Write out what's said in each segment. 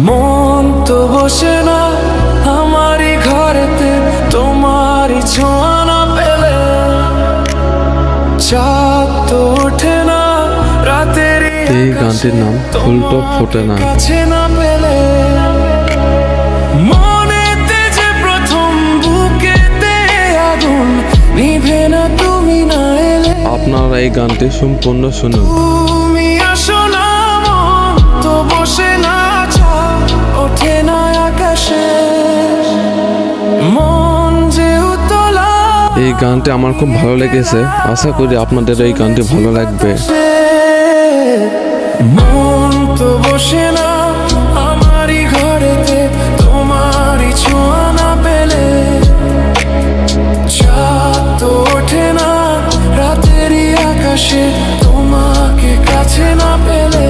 মন তো বসে না আমারই ঘরেতে তোমারই ছোঁয়া না পেলে, চাঁদ তো ওঠে না রাতের এই গানটির নাম ফুলটপ ফোটে না। কাছে না পেলে, মনেতে যে প্রথম বুকেতে আগুন নিভে না তুমি না এলে। আপনারা এই গানটি সম্পূর্ণ শুনুন। তুমি আসো না মন তো বসে না, চাঁদ ওঠে না আকাশে, মন যে উতলা। এই গানটি আমার খুব ভালো লেগেছে, আশা করি আপনাদের এই গানটি ভালো লাগবে। মন তো বসে না আমারই ঘরেতে তোমারই ছোঁয়া না পেলে, চাঁদ তো ওঠে না রাতেরই আকাশে তোমাকে কাছে না পেলে।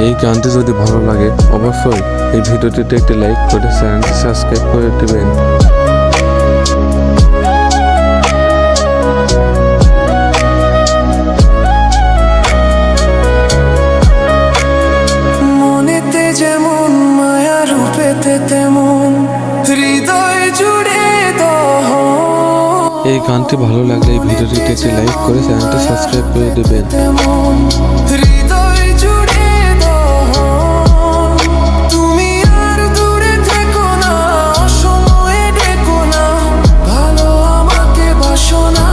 এই গানটি যদি ভালো লাগে অবশ্যই এই ভিডিওটিতে একটি লাইক করে চ্যানেলটি সাবস্ক্রাইব করে দিবেন। মনেতে যেমন মায়া রূপেতে তেমন হৃদয় জুড়ে দহ। এই গানটি ভালো লাগলে এই ভিডিওটিতে একটি লাইক করে চ্যানেলটি সাবস্ক্রাইব করে দিবেন। তেমন হৃদয় জুড়ে দহ। তুমি আর দূরে থেকো না, অসময়ে ডেকো না, ভালো আমাকে বাসো না।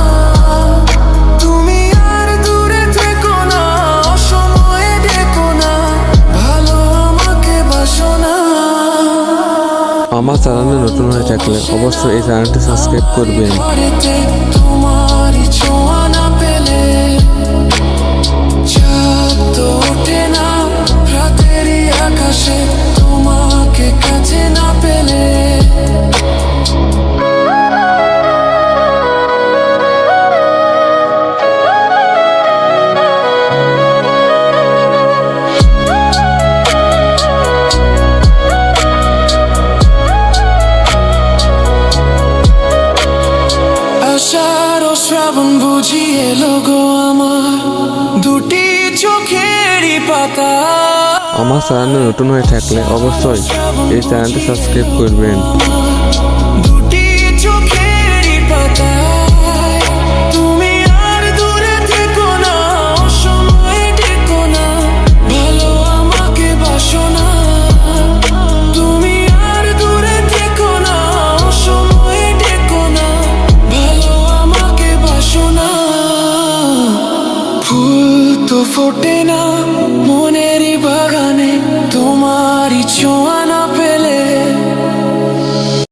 তুমি আর দূরে থেকো না, অসময়ে ডেকো না, ভালো আমাকে বাসো না। আমার চ্যানেলে নতুন হয়ে থাকলে অবশ্যই এই চ্যানেলটি সাবস্ক্রাইব করবেন। ঘরেতে তোমারই ছোঁয়া না পেলে, চাঁদ তো ওঠে না রাতেরই আকাশে তোমাকে কাছে না পেলে। আষাঢ় ও শ্রাবণ বুঝি এলো গো আমার দুটি চোখেরই পাতা। আমার চ্যানেলে নতুন হয়ে থাকলে অবশ্যই এই চ্যানেলটি সাবস্ক্রাইব করবেন। দুটি চোখেরই পাতা, তুমি আর দূরে থেকো না, অসময়ে ডেকো না, ভালো আমাকে বাসো না। তুমি আর দূরে থেকো না, অসময়ে ডেকো না, ভালো আমাকে বাসো না। ফুল তো ফোটে না